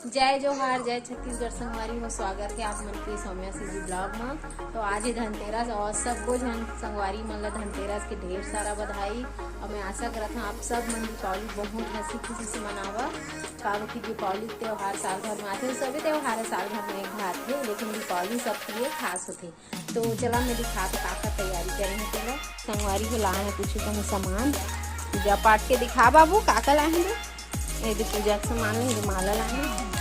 जय जोहार, जय छत्तीसगढ़ संगवारी हो। स्वागत है आप मन के सौम्या जी ब्लॉग में। तो आज ही धनतेरस और सबको जन संगवारी मन ला धनतेरस के ढेर सारा बधाई। और मैं आशा करता हूँ आप सब मन दीपावली बहुत हंसी खुशी से मनावा। कारण कि दीपावली त्यौहार साल भर में आते, सभी त्यौहार साल भर में एक बार आते, लेकिन दीपावली सबके लिए खास होते। तो चला मैं दिखा तो काका तैयारी करे हैं। चलो संगवारी को लाए हैं कुछ कहीं सामान पूजा पाठ के दिखा बाबू काका लाए हैं। ये पूजा का सामान है, माला लाए हैं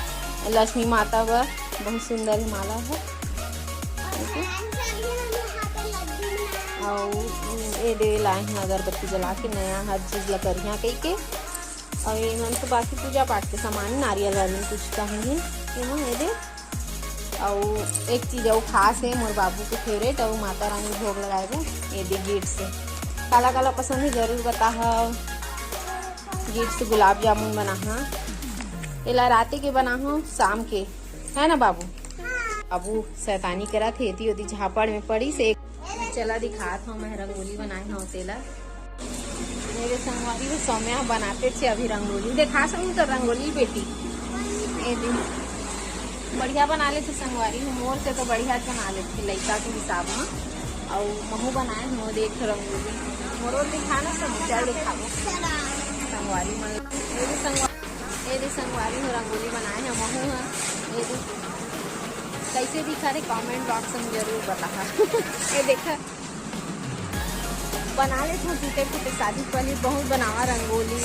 लक्ष्मी माता का बहुत सुंदर ही माला है। और ये दे लाए हैं अगरबत्ती जला के नया हर चीज ला करिया कही के। और ये मन तो बाकी पूजा पाठ के सामान नारियल वारियल कुछ कहेंगे ये दे। और एक चीज और खास है मोर बाबू के फेवरेट और माता रानी भोग लगाए गए ये दे गेट से। काला काला पसंद है जरूर बता। गेट से गुलाब जामुन बना इला राते के बना हो शाम के है ना बाबू। बाबू शैतानी करा थे होती झापड़ में पड़ी से चला दिखात हूँ मैं रंगोली बनाए हूँ तेला। मेरे संगवारी को सौम्या बनाते थे अभी रंगोली देखा सकूँ तो रंगोली बेटी ए दिन बढ़िया बना लेते संगवारी मोर से तो बढ़िया बना लेते लड़का के हिसाब में। और महू बनाए हो देख रंगोली मोर दिखाना सब चल दिखा संगवारी मन ये संगवारी हो रंगोली बनाए हैं महू है। ये कैसे दिखा रहे कमेंट बॉक्स में जरूर बता। ये देखा बना लेते हैं टूटे फूटे शादी पहले बहुत बनावा रंगोली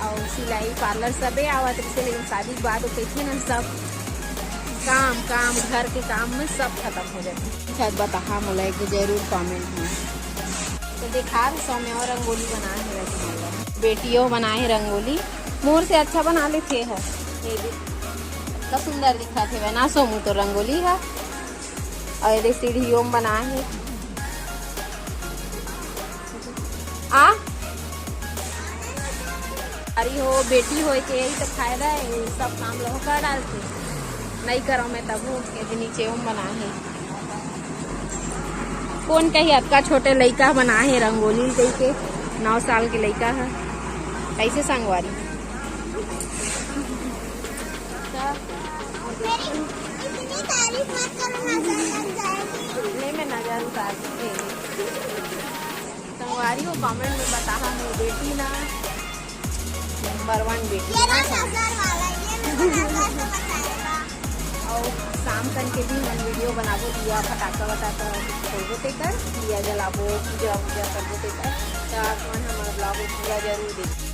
और सिलाई पार्लर सबे आवत से, लेकिन शादी के बाद कैसे ना सब काम घर के काम में सब खत्म हो जाते। शायद बता मोला एक जरूर कमेंट में। तो देखा सौम्या और रंगोली बनाए हैं बेटियों बनाए हैं रंगोली मोर से अच्छा बना लेते हैं। ये कितना सुंदर दिखा थे वह ना सोमू तो रंगोली है। और ये सीढ़ियों में बना है अरे हो बेटी हो के यही तो फायदा है। सब काम लोग कर डालते नहीं करो मैं तब ये नीचे बना है। कौन कही अक्का छोटे लड़का बना है रंगोली कही के 9 साल के लड़का है। कैसे संगवारी नहीं मैं नजर उतार संगवारी को कमेंट में बता मेरी बेटी ना नंबर 1 बेटी और शाम तक के भी मन वीडियो बनाबो दिया फटाका वटाका खोलबो तेकर दिया जलाबो पूजा करबो तेकर। तो आप मन हमारे ब्लॉग पूरा जरूर देखिए।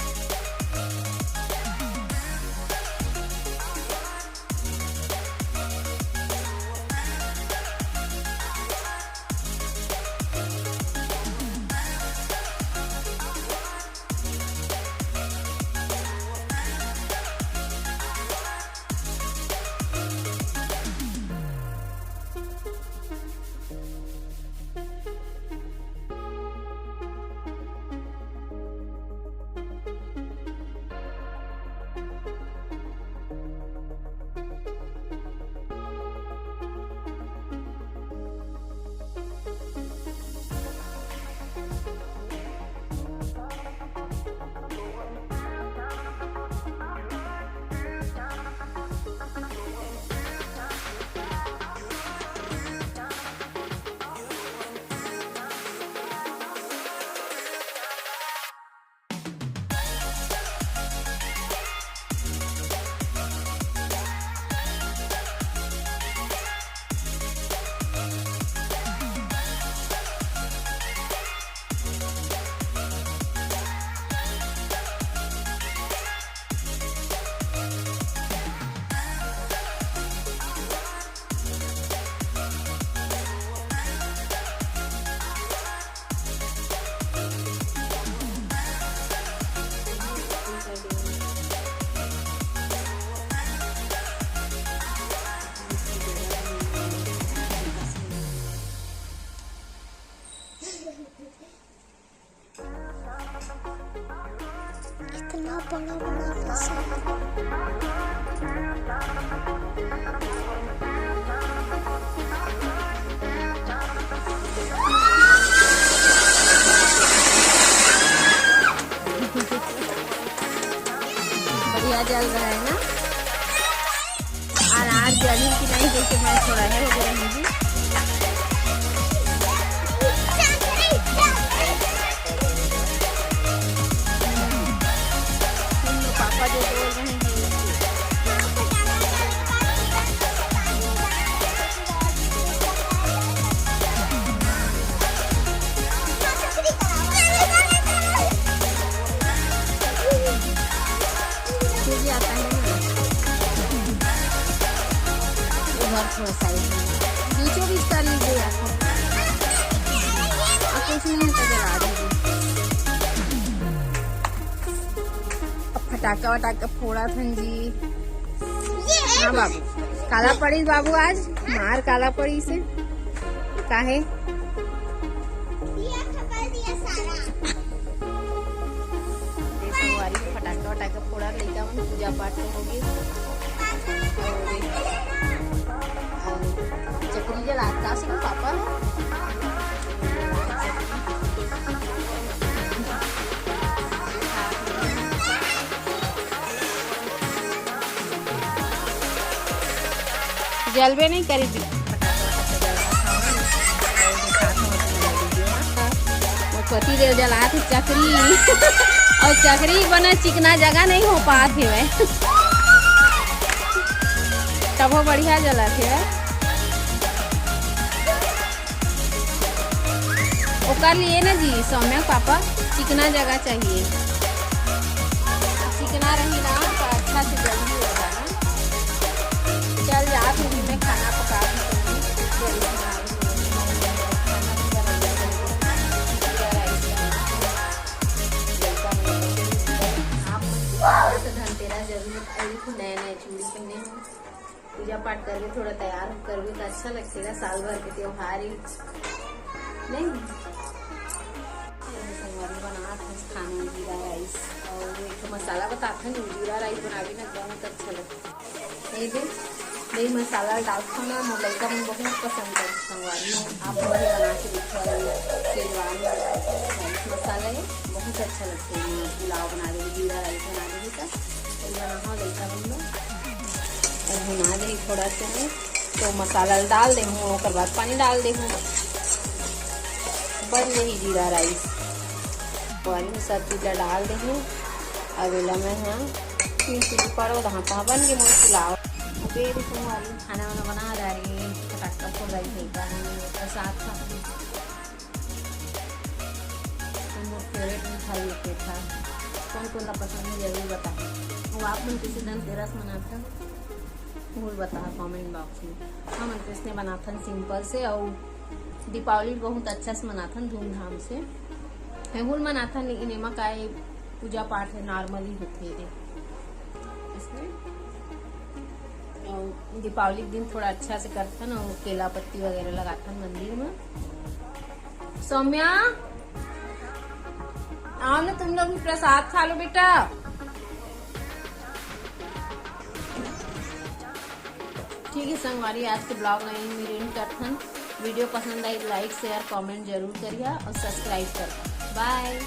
इतना बड़ा बड़ा पसंद बढ़िया जल रहा है ना। जली कि नहीं क्योंकि मैं थोड़ा है हो रहेंगी। पापा जो बोल रहे हैं आता है ना उधर थोड़ा साइड बीचों बीच कर लीजिए आप कुछ नहीं तो जला दीजिए। अब फटाका वटाका फोड़ा था जी। हाँ बाबू काला पड़ी बाबू आज मार काला पड़ी से काहे फटाका वटाका फोड़ा लड़का मन पूजा पाठ हो गई। चकरी जलाता से पापा जलवे नहीं करी थी पति देव जला थे चकरी और चकरी बना चिकना जगह नहीं हो पाते है तब वो बढ़िया जला थे ओकर लिए ना जी सौम्या पापा चिकना जगह चाहिए चिकना रही ना तो अच्छा से जल्दी होगा ना। चल जा फिर मैं खाना पका धनतेरस जरूर नए नए चूड़ी पहने हो पूजा पाठ करके थोड़ा तैयार कर भी तो अच्छा लगेगा साल भर के त्योहार ही नहीं। बना खाना जीरा राइस और एक मसाला बताते हैं जीरा राइस बना भी ना बहुत अच्छा लगता है। दही मसाला डालता ना लड़का मन बहुत पसंद है संगवारी में आप वही बना के देखो शेजवान राइस मसाला है बहुत अच्छा लगता है। पुलाव बना देगी जीरा राइस बना देगी तो बना लड़का मन भुना दे थोड़ा सा तो मसाला डाल दे और बाद पानी डाल दे बन रही जीरा राइस पानी में सब चीज़ डाल देंगे अवेला में हाँ 3 सीटी पड़ो तो हाँ कहाँ बन गए मोर पुलाव फिर खाना वाना बना रही फटाका फोड़ रही प्रसाद था फेवरेट मिठाई के था कौन कौन सा पसंद है जरूर बताएं। वो आप मन किसी धनतेरस मनाता भूल बता कमेंट बॉक्स में। हम इसने बना था सिंपल से और दीपावली बहुत अच्छा से मनाथा धूमधाम से भूल मनाथा नेमा का पूजा पाठ है नॉर्मली होते थे इसमें और दीपावली के दिन थोड़ा अच्छा से करता ना केला पत्ती वगैरह लगाता मंदिर में। सौम्या आओ ना तुम लोग भी प्रसाद खा लो बेटा। ठीक है संगवारी आज के ब्लॉग में मेरे करथन वीडियो पसंद आई लाइक शेयर कमेंट जरूर करिए और सब्सक्राइब कर बाय।